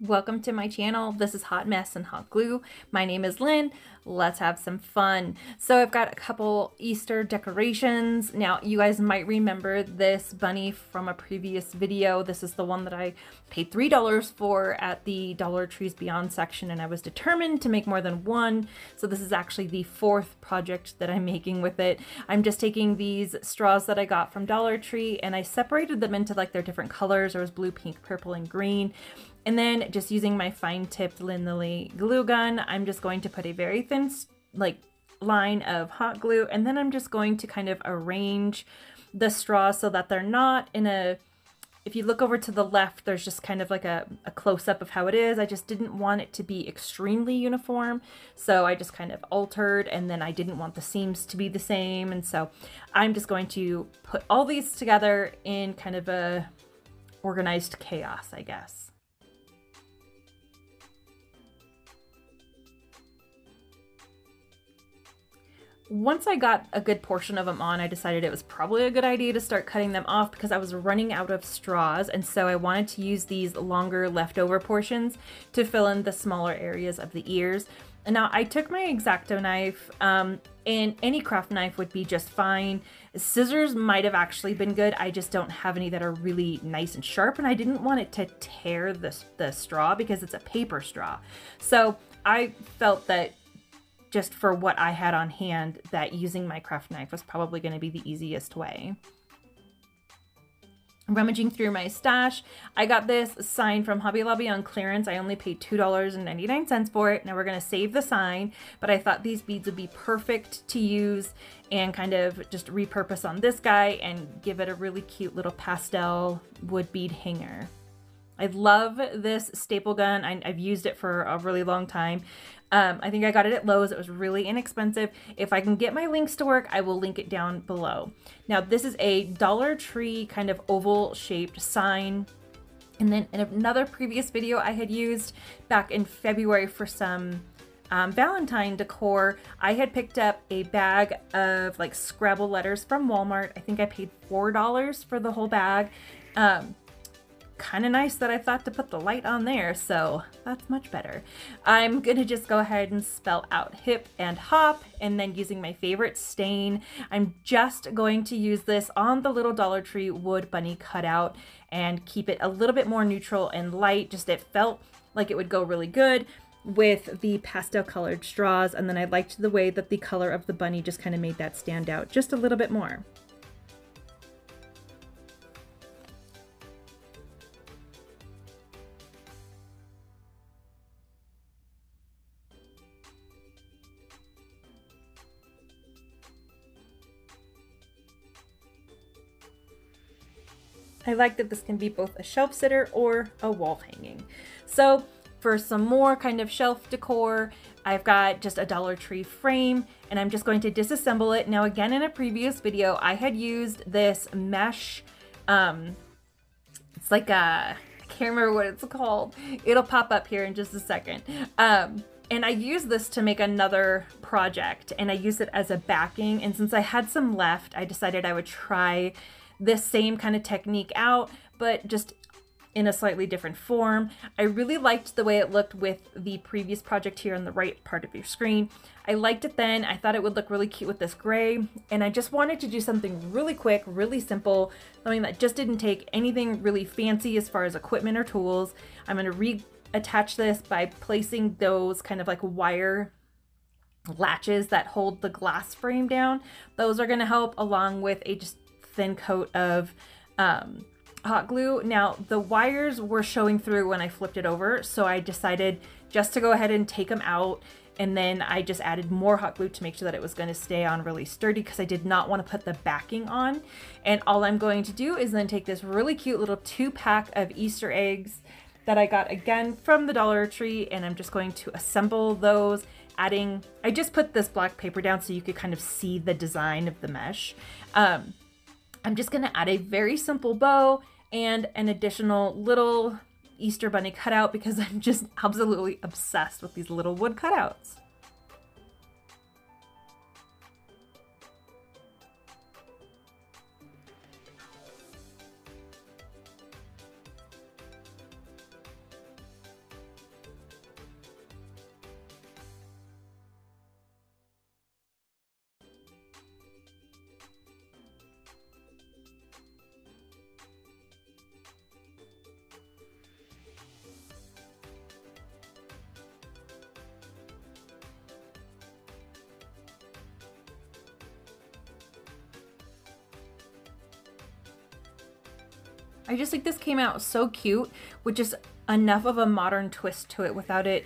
Welcome to my channel. This is Hot Mess and Hot Glue. My name is Lynn. Let's have some fun. So I've got a couple Easter decorations. Now you guys might remember this bunny from a previous video. This is the one that I paid $3 for at the Dollar Trees Beyond section, and I was determined to make more than one. So this is actually the fourth project that I'm making with it. I'm just taking these straws that I got from Dollar Tree and I separated them into like their different colors. There was blue, pink, purple, and green. And then just using my fine tipped Lindley glue gun, I'm just going to put a very thin line of hot glue, and then I'm just going to kind of arrange the straws so that they're not in a, if you look over to the left, there's just kind of like a close-up of how it is. I just didn't want it to be extremely uniform, so I just kind of altered, and then I didn't want the seams to be the same, and so I'm just going to put all these together in kind of a organized chaos, I guess. Once I got a good portion of them on, I decided it was probably a good idea to start cutting them off because I was running out of straws, and so I wanted to use these longer leftover portions to fill in the smaller areas of the ears. And now I took my X-Acto knife, and any craft knife would be just fine. Scissors might have actually been good. I just don't have any that are really nice and sharp, and I didn't want it to tear the straw because it's a paper straw. So I felt that just for what I had on hand, that using my craft knife was probably going to be the easiest way. Rummaging through my stash, I got this sign from Hobby Lobby on clearance. I only paid $2.99 for it. Now we're going to save the sign, but I thought these beads would be perfect to use and kind of just repurpose on this guy and give it a really cute little pastel wood bead hanger. I love this staple gun. I've used it for a really long time. I think I got it at Lowe's. It was really inexpensive. If I can get my links to work, I will link it down below. Now, this is a Dollar Tree kind of oval shaped sign. And then in another previous video I had used back in February for some Valentine decor, I had picked up a bag of like Scrabble letters from Walmart. I think I paid $4 for the whole bag. Kind of nice that I thought to put the light on there, so that's much better. I'm gonna just go ahead and spell out hip and hop, and then using my favorite stain, I'm just going to use this on the little Dollar Tree wood bunny cutout and keep it a little bit more neutral and light. Just it felt like it would go really good with the pastel colored straws, and then I liked the way that the color of the bunny just kind of made that stand out just a little bit more. I like that this can be both a shelf sitter or a wall hanging. So for some more kind of shelf decor, I've got just a Dollar Tree frame, and I'm just going to disassemble it. Now again, in a previous video, I had used this mesh, it's like I can't remember what it's called. It'll pop up here in just a second. And I used this to make another project, and I used it as a backing. And since I had some left, I decided I would try this same kind of technique out, but just in a slightly different form. I really liked the way it looked with the previous project here on the right part of your screen. I liked it then. I thought it would look really cute with this gray, and I just wanted to do something really quick, really simple, something that just didn't take anything really fancy as far as equipment or tools. I'm going to reattach this by placing those kind of like wire latches that hold the glass frame down. Those are going to help, along with a just thin coat of hot glue. Now the wires were showing through when I flipped it over, so I decided just to go ahead and take them out, and then I just added more hot glue to make sure that it was going to stay on really sturdy because I did not want to put the backing on. And all I'm going to do is then take this really cute little 2-pack of Easter eggs that I got again from the Dollar Tree, and I'm just going to assemble those, adding, I just put this black paper down so you could kind of see the design of the mesh. I'm just gonna add a very simple bow and an additional little Easter bunny cutout because I'm just absolutely obsessed with these little wood cutouts. I just think this came out so cute with just enough of a modern twist to it without it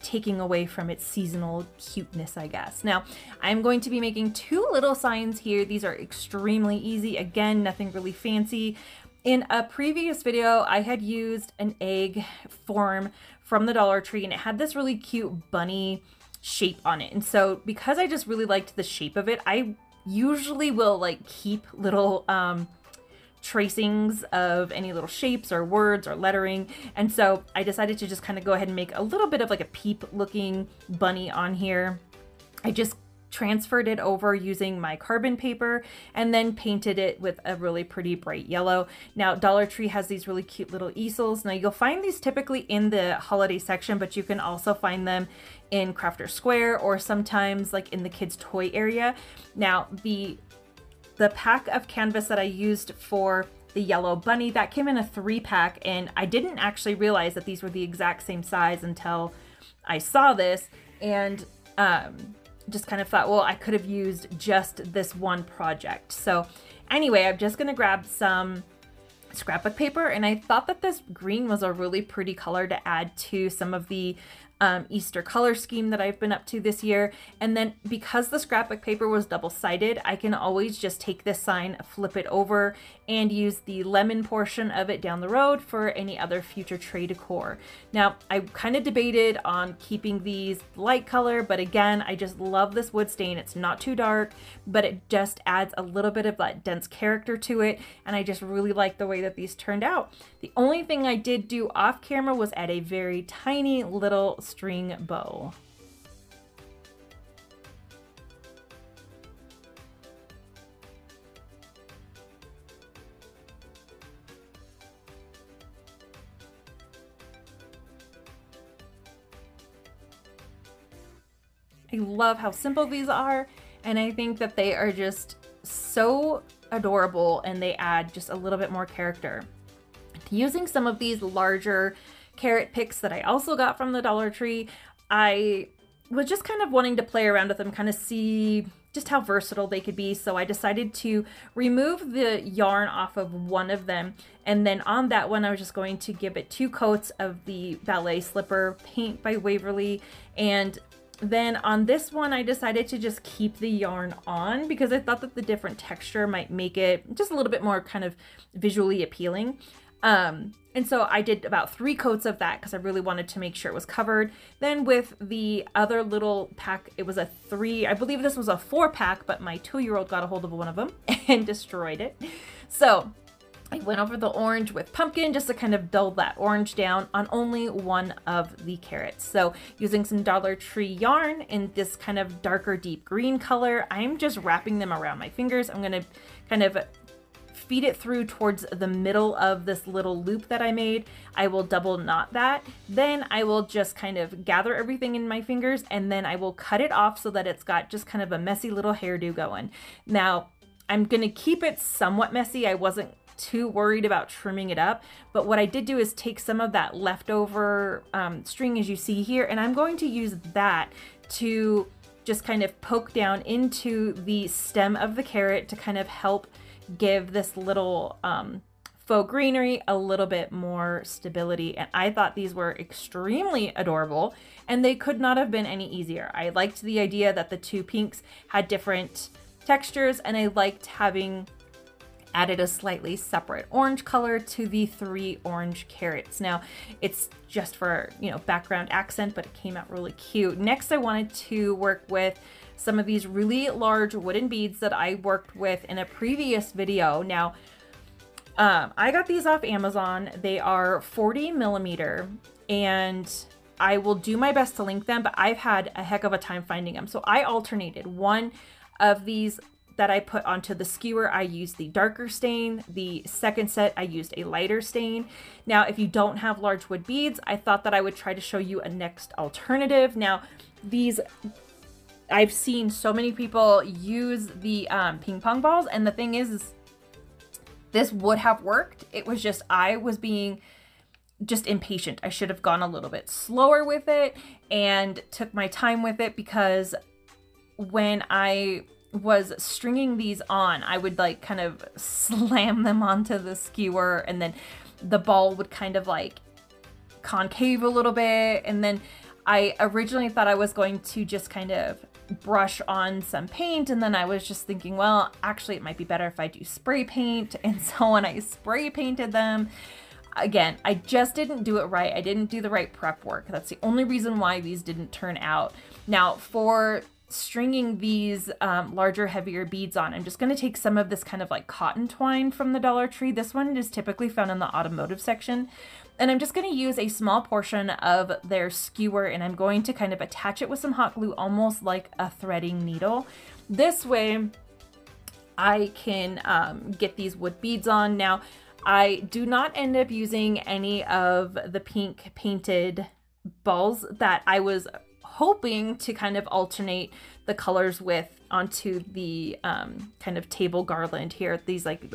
taking away from its seasonal cuteness, I guess. Now, I'm going to be making 2 little signs here. These are extremely easy. Again, nothing really fancy. In a previous video, I had used an egg form from the Dollar Tree, and it had this really cute bunny shape on it. And so because I just really liked the shape of it, I usually will like keep little tracings of any little shapes or words or lettering. And so I decided to just kind of go ahead and make a little bit of like a peep looking bunny on here. I just transferred it over using my carbon paper and then painted it with a really pretty bright yellow. Now, Dollar Tree has these really cute little easels. Now, you'll find these typically in the holiday section, but you can also find them in Crafter Square or sometimes like in the kids' toy area. Now, the pack of canvas that I used for the yellow bunny, that came in a 3-pack, and I didn't actually realize that these were the exact same size until I saw this, and just kind of thought, well, I could have used just this one project. So anyway, I'm just gonna grab some scrapbook paper, and I thought that this green was a really pretty color to add to some of the Easter color scheme that I've been up to this year. And then because the scrapbook paper was double-sided, I can always just take this sign, flip it over, and use the lemon portion of it down the road for any other future tray decor. Now, I kind of debated on keeping these light color, but again, I just love this wood stain. It's not too dark, but it just adds a little bit of that dense character to it, and I just really like the way that these turned out. The only thing I did do off camera was add a very tiny little string bow. I love how simple these are, and I think that they are just so adorable, and they add just a little bit more character. Using some of these larger carrot picks that I also got from the Dollar Tree, I was just kind of wanting to play around with them, kind of see just how versatile they could be. So I decided to remove the yarn off of one of them, and then on that one I was just going to give it 2 coats of the ballet slipper paint by Waverly, and then on this one I decided to just keep the yarn on because I thought that the different texture might make it just a little bit more kind of visually appealing. And so I did about 3 coats of that because I really wanted to make sure it was covered. Then with the other little pack, it was a 3, I believe this was a 4-pack, but my 2-year-old got a hold of one of them and destroyed it. So I went over the orange with pumpkin just to kind of dull that orange down on only one of the carrots. So using some Dollar Tree yarn in this kind of darker deep green color, I'm just wrapping them around my fingers. I'm going to kind of feed it through towards the middle of this little loop that I made. I will double knot that. Then I will just kind of gather everything in my fingers, and then I will cut it off so that it's got just kind of a messy little hairdo going. Now, I'm going to keep it somewhat messy. I wasn't too worried about trimming it up, but what I did do is take some of that leftover string as you see here, and I'm going to use that to just kind of poke down into the stem of the carrot to kind of help give this little faux greenery a little bit more stability. And I thought these were extremely adorable, and they could not have been any easier. I liked the idea that the 2 pinks had different textures, and I liked having added a slightly separate orange color to the 3 orange carrots. Now, it's just for, you know, background accent, but it came out really cute. Next, I wanted to work with some of these really large wooden beads that I worked with in a previous video. Now, I got these off Amazon. They are 40 millimeter, and I will do my best to link them, but I've had a heck of a time finding them. So I alternated. One of these that I put onto the skewer, I used the darker stain. The second set, I used a lighter stain. Now, if you don't have large wood beads, I thought that I would try to show you a next alternative. Now, these, I've seen so many people use the ping pong balls, and the thing is this would have worked. It was just, I was being just impatient. I should have gone a little bit slower with it and took my time with it, because when I was stringing these on, I would like kind of slam them onto the skewer, and then the ball would kind of like concave a little bit. And then I originally thought I was going to just kind of brush on some paint, and then I was just thinking, well, actually it might be better if I do spray paint. And so when I spray painted them, again, I just didn't do it right. I didn't do the right prep work. That's the only reason why these didn't turn out. Now for stringing these larger, heavier beads on, I'm just going to take some of this kind of like cotton twine from the Dollar Tree. This one is typically found in the automotive section. And I'm just going to use a small portion of their skewer, and I'm going to kind of attach it with some hot glue, almost like a threading needle. This way I can get these wood beads on. Now, I do not end up using any of the pink painted balls that I was hoping to kind of alternate the colors with onto the kind of table garland here, these like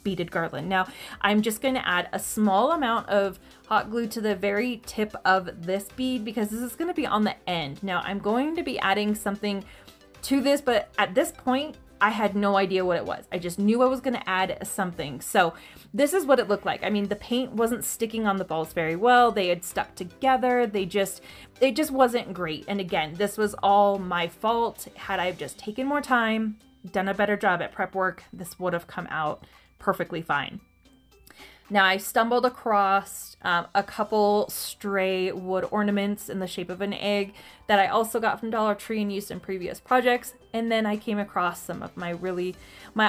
beaded garland. Now I'm just going to add a small amount of hot glue to the very tip of this bead because this is going to be on the end. Now I'm going to be adding something to this, but at this point I had no idea what it was. I just knew I was going to add something. So this is what it looked like. I mean, the paint wasn't sticking on the balls very well. They had stuck together. It just wasn't great. And again, this was all my fault. Had I just taken more time, done a better job at prep work, this would have come out perfectly fine. Now I stumbled across a couple stray wood ornaments in the shape of an egg that I also got from Dollar Tree and used in previous projects. And then I came across some of my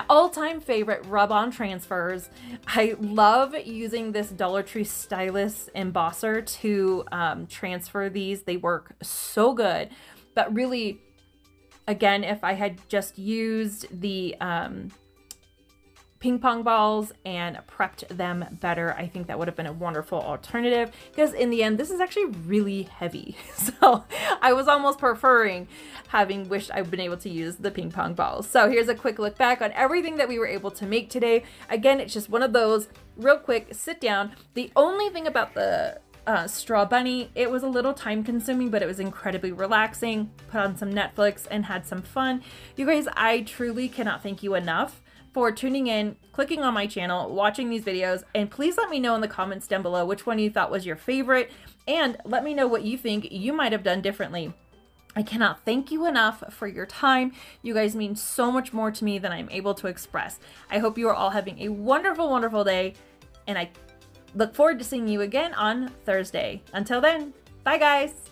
all-time favorite rub-on transfers. I love using this Dollar Tree Stylus embosser to transfer these. They work so good. But really, again, if I had just used the ping pong balls and prepped them better, I think that would have been a wonderful alternative, because in the end this is actually really heavy. So I was almost preferring having wished I'd been able to use the ping pong balls. So here's a quick look back on everything that we were able to make today. Again, it's just one of those real quick sit down. The only thing about the straw bunny, it was a little time consuming, but it was incredibly relaxing. Put on some Netflix and had some fun. You guys, I truly cannot thank you enough for tuning in, clicking on my channel, watching these videos, and please let me know in the comments down below which one you thought was your favorite, and let me know what you think you might have done differently. I cannot thank you enough for your time. You guys mean so much more to me than I'm able to express. I hope you are all having a wonderful, wonderful day, and I look forward to seeing you again on Thursday. Until then, bye guys!